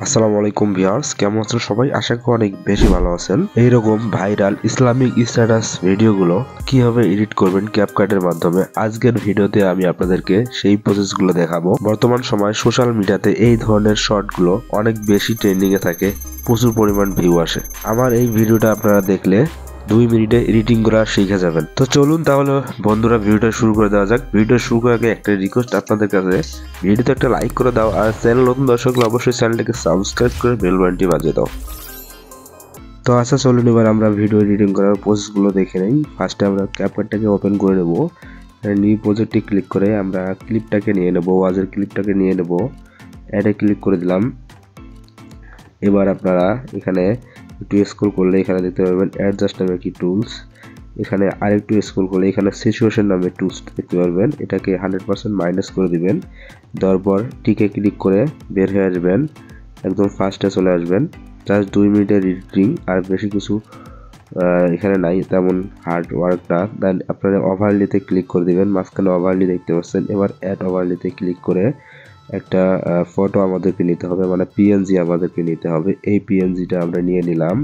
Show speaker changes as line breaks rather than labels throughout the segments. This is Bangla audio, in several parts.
আসসালামু আলাইকুম ভিউয়ার্স, কেমন আছেন সবাই? আশা করি অনেক বেশি ভালো আছেন। এইরকম ভাইরাল ইসলামিক স্ট্যাটাস ভিডিওগুলো কিভাবে এডিট করবেন ক্যাপকাটের মাধ্যমে, আজকের ভিডিওতে আমি আপনাদেরকে সেই প্রসেসগুলো দেখাবো। বর্তমান সময় সোশ্যাল মিডিয়াতে এই ধরনের শর্টগুলো অনেক বেশি ট্রেন্ডিং এ থাকে, প্রচুর পরিমাণ ভিউ আসে। আমার এই ভিডিওটা আপনারা দেখলে 2 মিনিটে এডিটিং করা শিখে যাবেন। তো চলুন তাহলে বন্ধুরা ভিডিওটা শুরু করে দেওয়া যাক। ভিডিও শুরু করার আগে একটা রিকোয়েস্ট আপনাদের কাছে, ভিডিওতে একটা লাইক করে দাও, আর চ্যানেল নতুন দর্শক হলে অবশ্যই চ্যানেলটাকে সাবস্ক্রাইব করে বেল বাটনটি বাজিয়ে দাও। তো আচ্ছা চলুন এবার আমরা ভিডিও এডিটিং করার প্রসেসগুলো দেখে নেই। ফার্স্টে আমরা ক্যাপকাটটাকে ওপেন করে নেব, নিউ প্রজেক্টে ক্লিক করে আমরা ক্লিপটাকে নিয়ে নেব, ওয়াজের ক্লিপটাকে নিয়ে নেব, অ্যাডে ক্লিক করে দিলাম। এবার আপনারা এখানে একটু স্ক্রল করলে এখানে দেখতে পারবেন অ্যাডজাস্ট নামে কি টুলস, এখানে আরেকটু স্ক্রল করলে এখানে সিচুয়েশন নামে টুলস দেখতে পারবেন। এটাকে 100% মাইনাস করে দিবেন, তারপর টিকে ক্লিক করে বের হয়ে আসবেন, একদম ফার্স্টে চলে আসবেন। জাস্ট 2 মিনিটের এডিটিং, আর বেশি কিছু এখানে নাই তেমন হার্ড ওয়ার্ক না। দেন আপনারা ওভারলিতে ক্লিক করে দিবেন, মাঝখানে ওভারলি দেখতে পাচ্ছেন। এবার অ্যাড ওভারলিতে ক্লিক করে একটা ফটো আমাদেরকে নিতে হবে, মানে পিএনজি আমাদেরকে নিতে হবে। এই পিএনজিটা আমরা নিয়ে নিলাম,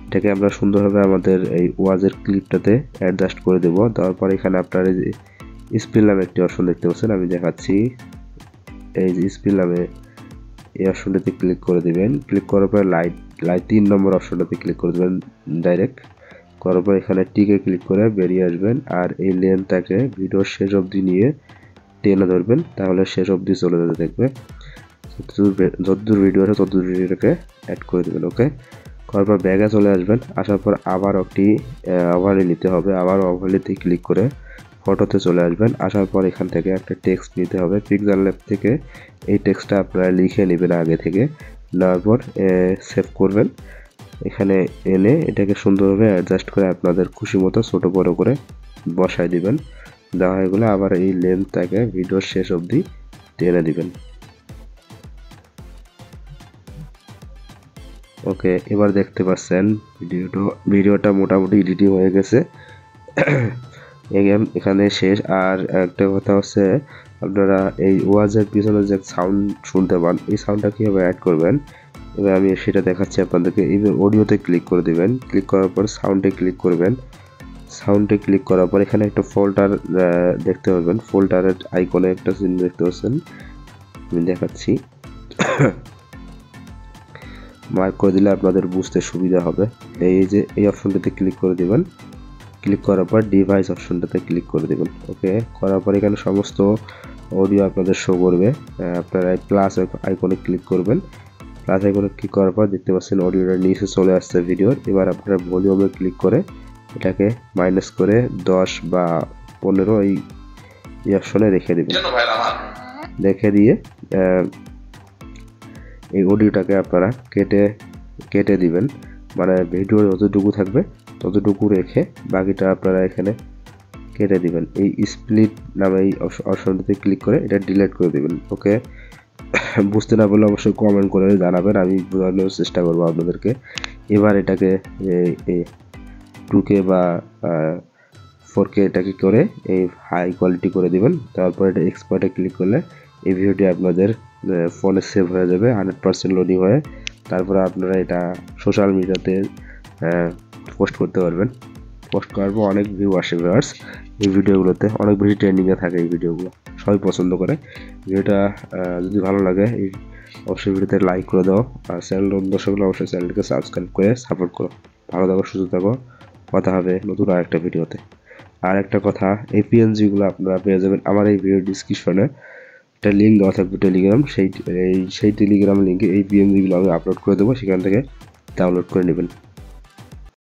এটাকে আমরা সুন্দরভাবে আমাদের এই ওয়াজের ক্লিপটাতে অ্যাডজাস্ট করে দেব। তারপর এখানে আপনারা স্পিল নামে একটি অপশন দেখতে পাচ্ছেন, আমি দেখাচ্ছি। এই যে স্পিল নামে এই অপশনটাতে ক্লিক করে দিবেন। ক্লিক করার পর লাইট 3 নম্বর অপশনটাতে ক্লিক করে দেবেন ডাইরেক্ট। করার পর এখানে টিকে ক্লিক করে বেরিয়ে আসবেন, আর এই লেন্থটাকে ভিডিওর শেষ অবধি নিয়ে টেনে ধরবেন, তাহলে শেষ অবধি চলে যেতে দেখবে। যতদূর ভিডিও আছে ততদূর ভিডিওটাকে অ্যাড করে দেবেন। ওকে, করার পর ব্যাগে চলে আসবেন, আসার পর আবার একটি ওভারলে নিতে হবে, আবার ওভারলেতে ক্লিক করে ফটোতে চলে আসবেন। আসার পর এখান থেকে একটা টেক্সট নিতে হবে, পিক্সেল ল্যাব থেকে এই টেক্সটটা আপনারা লিখে নেবেন আগে থেকে। নেওয়ার পর সেভ করবেন, এখানে এনে এটাকে সুন্দরভাবে অ্যাডজাস্ট করে আপনাদের খুশি মতো ছোটো বড়ো করে বসায় দিবেন। দেওয়া হয়ে গেলে আবার এই লেন্থটাকে ভিডিওর শেষ অবধি টেনে দিবেন। ওকে, এবার দেখতে পাচ্ছেন ভিডিওটা মোটামুটি এডিটিং হয়ে গেছে, এখানে শেষ। আর একটা কথা হচ্ছে, আপনারা এই ওয়াজের পিছনে যে সাউন্ড শুনতে পান, এই সাউন্ডটা কীভাবে অ্যাড করবেন এবার আমি সেটা দেখাচ্ছি আপনাদেরকে। এবার অডিওতে ক্লিক করে দেবেন, ক্লিক করার পর সাউন্ডে ক্লিক করবেন। সাউন্ডে ক্লিক করার পর এখানে একটা ফোল্ডার দেখতে পাবেন, ফোল্ডারের আইকনে একটা চিহ্ন দেখতে পাচ্ছেন, আমি দেখাচ্ছি। মার্ক করে দিলে আপনাদের বুঝতে সুবিধা হবে। এই যে এই অপশনটাতে ক্লিক করে দিবেন, ক্লিক করার পর ডিভাইস অপশনটাতে ক্লিক করে দিবেন। ওকে, করার পর এখানে সমস্ত অডিও আপনাদের শো করবে। আপনারা এই প্লাস আইকনে ক্লিক করবেন, প্লাস আইকনে ক্লিক করার পর দেখতে পাচ্ছেন অডিওটা নিচে চলে আসছে ভিডিওর। এবার আপনারা ভলিউমে ক্লিক করে এটাকে মাইনাস করে 10 বা 15 এই অপশনে রেখে দেবেন। রেখে দিয়ে এই অডিওটাকে আপনারা কেটে দিবেন, মানে ভিডিও যতটুকু থাকবে ততটুকু রেখে বাকিটা আপনারা এখানে কেটে দিবেন। এই স্প্লিট নামে এই অপশনটিতে ক্লিক করে এটা ডিলিট করে দিবেন। ওকে, বুঝতে না পারলে অবশ্যই কমেন্ট করে জানাবেন, আমি বোঝানোর চেষ্টা করবো আপনাদেরকে। এবার এটাকে 2K বা 4K এটাকে করে এই হাই কোয়ালিটি করে দিবেন। তারপর এটা এক্সপোর্টে ক্লিক করলে এই ভিডিওটি আপনাদের ফোনে সেভ হয়ে যাবে 100% লোডিং হয়ে। তারপরে আপনারা এটা সোশ্যাল মিডিয়াতে পোস্ট করতে পারবেন। পোস্ট করার পর অনেক ভিউ আসে ভিউয়ার্স, এই ভিডিওগুলোতে অনেক বেশি ট্রেন্ডিংয়ে থাকে এই ভিডিওগুলো, সবাই পছন্দ করে। ভিডিওটা যদি ভালো লাগে অবশ্যই ভিডিওতে লাইক করে দাও, আর চ্যানেল দর্শক হলে অবশ্যই চ্যানেলটিকে সাবস্ক্রাইব করে সাপোর্ট করো। ভালো থাকো, সুস্থ থাকো, কথা হবে নতুন আরেকটা ভিডিওতে। আর একটা কথা, এই পিএনজিগুলো আপনারা পেয়ে যাবেন আমার এই ভিডিও ডিসক্রিপশনে, একটা লিঙ্ক দেওয়া থাকবে টেলিগ্রাম, সেই টেলিগ্রাম লিঙ্কে এই পিএনজিগুলো আমি আপলোড করে দেবো, সেখান থেকে ডাউনলোড করে নেবেন।